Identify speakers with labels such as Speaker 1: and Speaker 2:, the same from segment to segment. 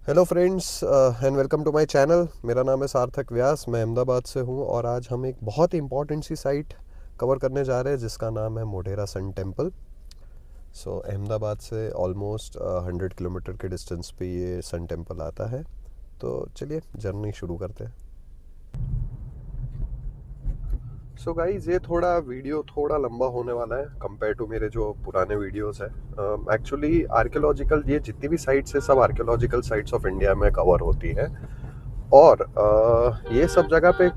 Speaker 1: Hello friends and welcome to my channel. मेरा नाम है सार्थक व्यास, मैं अहमदाबाद से हूँ और आज हम एक बहुत ही इम्पॉर्टेंट सी साइट कवर करने जा रहे हैं जिसका नाम है मोढेरा सन टेम्पल। सो अहमदाबाद से ऑलमोस्ट 100 किलोमीटर के डिस्टेंस पे ये सन टेम्पल आता है। तो चलिए जर्नी शुरू करते हैं। सो गाइज, ये थोड़ा वीडियो थोड़ा लंबा होने वाला है कंपेयर टू मेरे जो पुराने वीडियोस है। एक्चुअली आर्कियोलॉजिकल, ये जितनी भी साइट्स है सब आर्कियोलॉजिकल साइट्स ऑफ इंडिया में कवर होती है। और ये सब जगह पे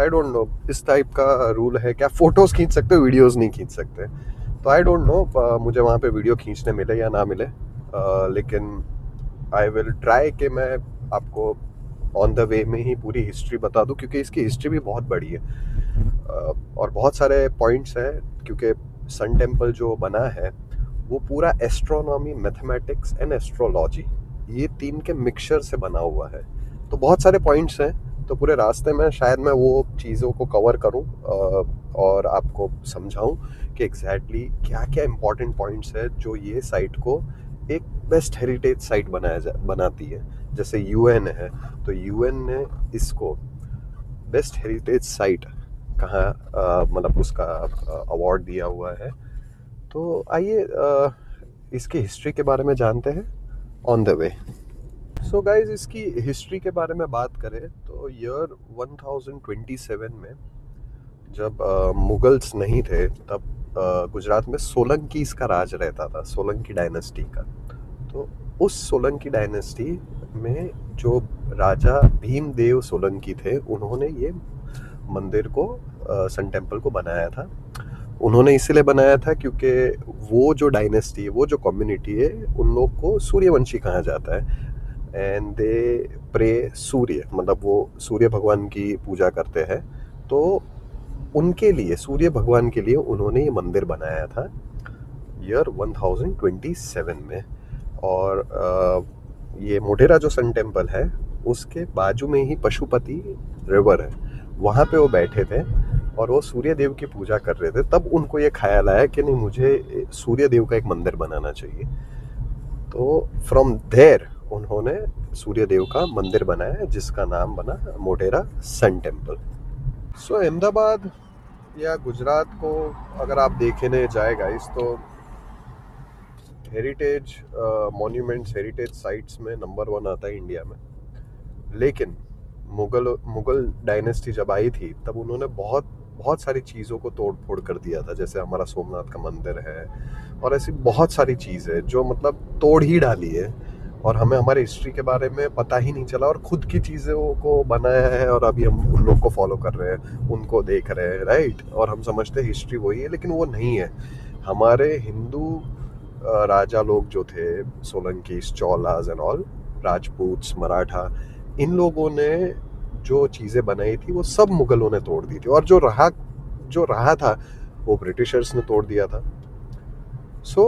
Speaker 1: आई डोंट नो इस टाइप का रूल है क्या, फोटोज खींच सकते हो वीडियोस नहीं खींच सकते। तो आई डोंट नो मुझे वहाँ पे वीडियो खींचने मिले या ना मिले, लेकिन आई विल ट्राई कि मैं आपको ऑन द वे में ही पूरी हिस्ट्री बता दूं, क्योंकि इसकी हिस्ट्री भी बहुत बड़ी है। और बहुत सारे पॉइंट्स हैं, क्योंकि सन टेम्पल जो बना है वो पूरा एस्ट्रोनॉमी, मैथमेटिक्स एंड एस्ट्रोलॉजी, ये तीन के मिक्सचर से बना हुआ है। तो बहुत सारे पॉइंट्स हैं, तो पूरे रास्ते में शायद मैं वो चीज़ों को कवर करूं और आपको समझाऊं कि एग्जैक्टली क्या क्या इम्पोर्टेंट पॉइंट्स है जो ये साइट को एक बेस्ट हेरिटेज साइट बनाती है। जैसे यूएन है, तो यूएन ने इसको बेस्ट हेरिटेज साइट कहाँ मतलब उसका अवार्ड दिया हुआ है। तो आइए इसकी हिस्ट्री के बारे में जानते हैं on the way. So guys, इसकी हिस्ट्री के बारे में बात करें तो ईयर 1027 में जब मुगल्स नहीं थे तब गुजरात में सोलंकी इसका राज रहता था, सोलंकी डायनेस्टी का। तो उस सोलंकी डायनेस्टी में जो राजा भीमदेव सोलंकी थे, उन्होंने ये मंदिर को, सन टेम्पल को बनाया था। उन्होंने इसलिए बनाया था क्योंकि वो जो डायनेस्टी है, वो जो कम्युनिटी है, उन लोग को सूर्यवंशी कहा जाता है। एंड दे प्रे सूर्य, मतलब वो सूर्य भगवान की पूजा करते हैं। तो उनके लिए, सूर्य भगवान के लिए उन्होंने ये मंदिर बनाया था ईयर 1027 में। और ये मोढेरा जो सन टेम्पल है उसके बाजू में ही पशुपति रिवर है, वहाँ पे वो बैठे थे और वो सूर्य देव की पूजा कर रहे थे। तब उनको ये ख्याल आया कि नहीं, मुझे सूर्य देव का एक मंदिर बनाना चाहिए। तो फ्रॉम देयर उन्होंने सूर्य देव का मंदिर बनाया जिसका नाम बना मोढेरा सन टेम्पल। सो अहमदाबाद या गुजरात को अगर आप देखने जाएगा इस, तो हेरिटेज मॉन्यूमेंट्स, हेरिटेज साइट्स में नंबर 1 आता है इंडिया में। लेकिन मुगल डायनेस्टी जब आई थी तब उन्होंने बहुत बहुत सारी चीज़ों को तोड़ फोड़ कर दिया था। जैसे हमारा सोमनाथ का मंदिर है और ऐसी बहुत सारी चीज़ है जो मतलब तोड़ ही डाली है, और हमें हमारे हिस्ट्री के बारे में पता ही नहीं चला और खुद की चीज़ों को बनाया है और अभी हम उन लोग को फॉलो कर रहे हैं, उनको देख रहे हैं, राइट। और हम समझते हैं हिस्ट्री वही है, लेकिन वो नहीं है। हमारे हिंदू राजा लोग जो थे, सोलंकी, चोलाज एंड ऑल, राजपूत्स, मराठा, इन लोगों ने जो चीज़ें बनाई थी वो सब मुगलों ने तोड़ दी थी, और जो रहा था वो ब्रिटिशर्स ने तोड़ दिया था। सो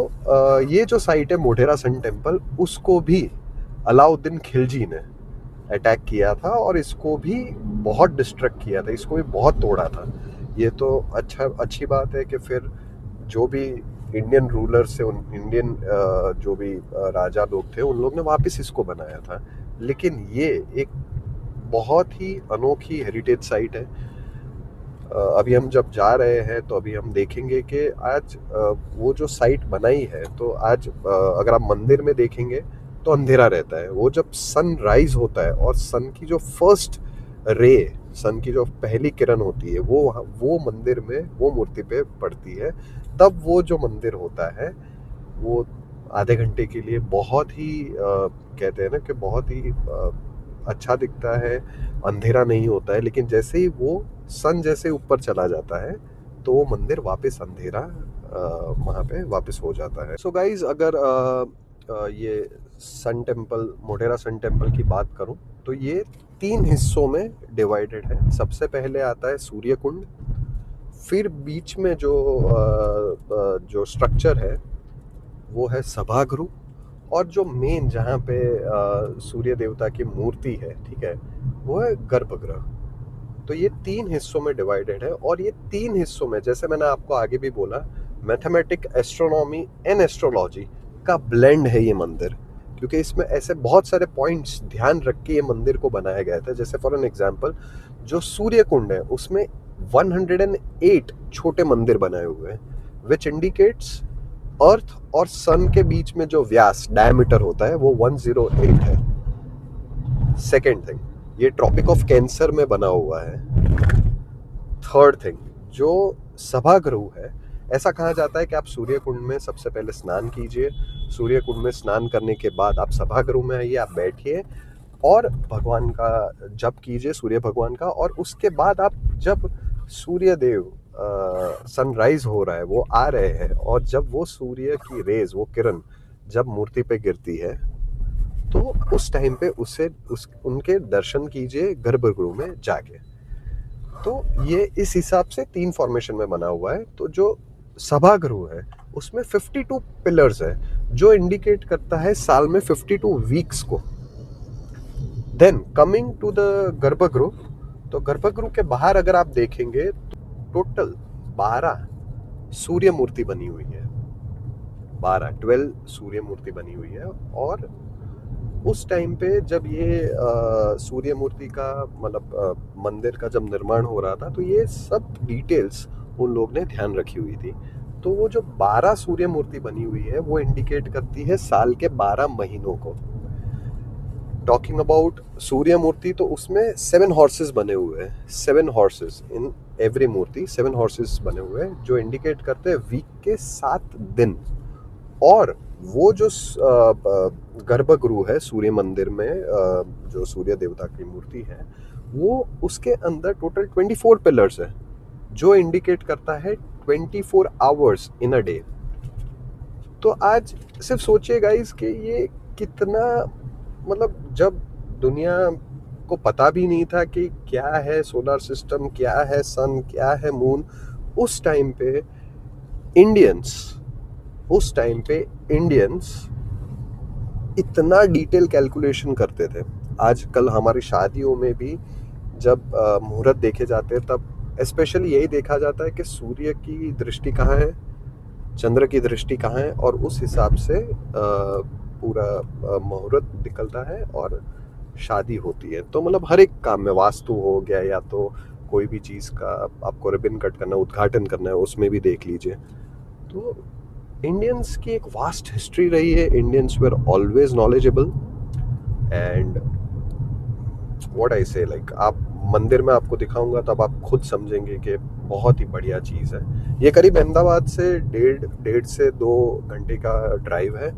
Speaker 1: ये जो साइट है मोढेरा सन टेम्पल, उसको भी अलाउद्दीन खिलजी ने अटैक किया था और इसको भी बहुत डिस्ट्रक्ट किया था, इसको भी बहुत तोड़ा था। ये तो अच्छी बात है कि फिर जो भी इंडियन रूलर्स थे, उन इंडियन जो भी राजा लोग थे, उन लोग ने वापस इसको बनाया था। लेकिन ये एक बहुत ही अनोखी हेरिटेज साइट है। अभी हम जब जा रहे हैं तो अभी हम देखेंगे कि आज वो जो साइट बनाई है, तो आज अगर आप मंदिर में देखेंगे तो अंधेरा रहता है। वो जब सन राइज होता है और सन की जो फर्स्ट रे, सन की जो पहली किरण होती है, वो मंदिर में, वो मूर्ति पे पड़ती है, तब वो जो मंदिर होता है वो आधे घंटे के लिए बहुत ही कहते हैं ना कि बहुत ही अच्छा दिखता है, अंधेरा नहीं होता है। लेकिन जैसे ही वो सन जैसे ऊपर चला जाता है तो वो मंदिर वापस अंधेरा वहाँ पे वापस हो जाता है। सो गाइज, अगर ये sun temple, Modhera sun temple की बात करूँ तो ये 3 हिस्सों में डिवाइडेड है। सबसे पहले आता है सूर्य कुंड, फिर बीच में जो स्ट्रक्चर है वो है सभागृह, और जो मेन जहाँ पे सूर्य देवता की मूर्ति है, ठीक है, वो है गर्भगृह। तो ये 3 हिस्सों में डिवाइडेड है, और ये 3 हिस्सों में, जैसे मैंने आपको आगे भी बोला, मैथमेटिक, एस्ट्रोनॉमी एंड एस्ट्रोलॉजी का ब्लेंड है ये मंदिर। क्योंकि इसमें ऐसे बहुत सारे पॉइंट्स ध्यान रख के ये मंदिर को बनाया गया था। जैसे फॉर एन एग्जांपल, जो सूर्य कुंड है उसमें 108 छोटे मंदिर बनाए हुए हैं, विच इंडिकेट्स अर्थ और सन के बीच में जो व्यास डायमीटर होता है वो 108 है। सेकेंड थिंग, ये ट्रॉपिक ऑफ कैंसर में बना हुआ है। थर्ड थिंग, जो सभागृह है, ऐसा कहा जाता है कि आप सूर्य कुंड में सबसे पहले स्नान कीजिए, सूर्य कुंड में स्नान करने के बाद आप सभागृह में आइए, आप बैठिए और भगवान का जप कीजिए, सूर्य भगवान का। और उसके बाद आप जब सूर्य देव सनराइज हो रहा है, वो आ रहे हैं, और जब वो सूर्य की रेज, वो किरण जब मूर्ति पे गिरती है, तो उस टाइम पे उनके दर्शन कीजिए गर्भगृह में जाके। तो ये इस हिसाब से 3 फॉर्मेशन में बना हुआ है। तो जो सभागृह है उसमें 52 पिलर्स है, जो इंडिकेट करता है साल में 52 वीक्स को। देन कमिंग टू द गर्भगृह, तो गर्भगृह के बाहर अगर आप देखेंगे तो टोटल 12 सूर्य मूर्ति बनी हुई है, 12 सूर्य मूर्ति बनी हुई है। और उस टाइम पे जब ये सूर्य मूर्ति का मतलब मंदिर का जब निर्माण हो रहा था, तो ये सब डिटेल्स उन लोग ने ध्यान रखी हुई थी। तो वो जो 12 सूर्य मूर्ति बनी हुई है वो इंडिकेट करती है साल के 12 महीनों को। टॉकिंग अबाउट सूर्य मूर्ति, तो उसमें 7 हॉर्सेस बने हुए हैं, 7 हॉर्सेस इन एवरी मूर्ति, 7 हॉर्सेस बने हुए हैं, जो इंडिकेट करते हैं वीक के 7 दिन। और वो जो गर्भगृह है सूर्य मंदिर में, जो सूर्य देवता की मूर्ति है, वो उसके अंदर टोटल 24 पिलर्स है, जो इंडिकेट करता है 24 आवर्स इन अ डे। तो आज सिर्फ सोचिए गाइस कि ये कितना, मतलब जब दुनिया को पता भी नहीं था कि क्या है सोलर सिस्टम, क्या है सन, क्या है मून, उस टाइम पे इंडियंस इतना डिटेल कैलकुलेशन करते थे। आजकल हमारी शादियों में भी जब मुहूर्त देखे जाते हैं, तब स्पेशली यही देखा जाता है कि सूर्य की दृष्टि कहाँ है, चंद्र की दृष्टि कहाँ है, और उस हिसाब से पूरा मुहूर्त निकलता है और शादी होती है। तो मतलब हर एक काम में, वास्तु हो गया या तो कोई भी चीज़ का आपको रिबन कट करना, उद्घाटन करना है, उसमें भी देख लीजिए। तो इंडियंस की एक वास्ट हिस्ट्री रही है। Indians where always knowledgeable and what I से, लाइक आप मंदिर में आपको दिखाऊंगा तब आप खुद समझेंगे कि बहुत ही बढ़िया चीज़ है। ये करीब अहमदाबाद से डेढ़ से 2 घंटे का ड्राइव है।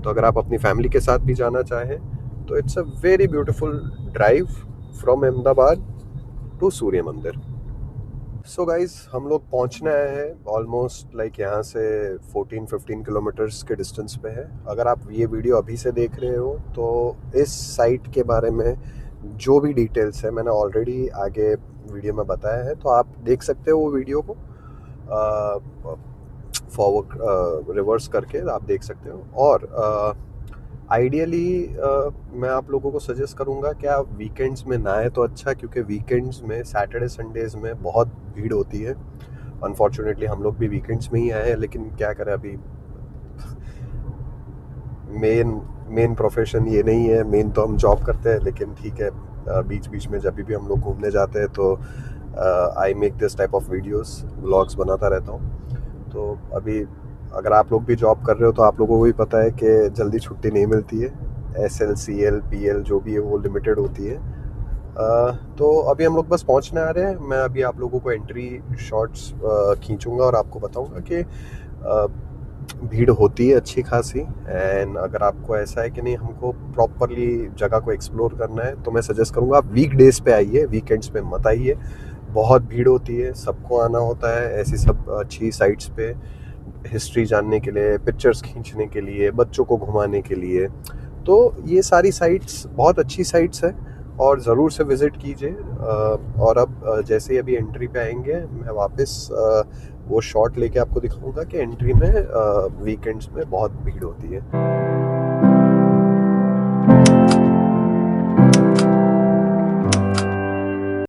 Speaker 1: तो अगर आप अपनी फैमिली के साथ भी जाना चाहें तो it's a very beautiful drive from Ahmedabad to Surya Mandir. So guys, हम लोग पहुंचने आए हैं ऑलमोस्ट लाइक यहाँ से 14-15 किलोमीटर्स के डिस्टेंस पे है। अगर आप ये वीडियो अभी से देख रहे हो तो इस साइट के बारे में जो भी डिटेल्स है मैंने ऑलरेडी आगे वीडियो में बताया है, तो आप देख सकते हो वो वीडियो को फॉरवर्ड रिवर्स करके आप देख सकते हो। और आइडियली मैं आप लोगों को सजेस्ट करूंगा कि आप वीकेंड्स में ना आए तो अच्छा, क्योंकि वीकेंड्स में सैटरडे संडेज़ में बहुत भीड़ होती है। अनफॉर्चुनेटली हम लोग भी वीकेंड्स में ही आए हैं, लेकिन क्या करें, अभी मेन प्रोफेशन ये नहीं है। मेन तो हम जॉब करते हैं, लेकिन ठीक है, बीच बीच में जब भी हम लोग घूमने जाते हैं तो I make this type of videos, vlogs बनाता रहता हूँ। तो अभी अगर आप लोग भी जॉब कर रहे हो तो आप लोगों को भी पता है कि जल्दी छुट्टी नहीं मिलती है। SL CL PL जो भी है वो लिमिटेड होती है। तो अभी हम लोग बस पहुंचने आ रहे हैं। मैं अभी आप लोगों को एंट्री शॉट्स खींचूंगा और आपको बताऊंगा कि भीड़ होती है अच्छी खासी। एंड अगर आपको ऐसा है कि नहीं, हमको प्रॉपरली जगह को एक्सप्लोर करना है, तो मैं सजेस्ट करूँगा आप वीक डेज़ पे आइए, वीकेंड्स पे मत आइए। बहुत भीड़ होती है, सबको आना होता है ऐसी सब अच्छी साइट्स पे, हिस्ट्री जानने के लिए, पिक्चर्स खींचने के लिए, बच्चों को घुमाने के लिए। तो ये सारी साइट्स बहुत अच्छी साइट्स है और ज़रूर से विज़िट कीजिए। और अब जैसे ही अभी एंट्री पे आएंगे, मैं वापस वो शॉट लेके आपको दिखाऊंगा कि एंट्री में वीकेंड्स में बहुत भीड़ होती है।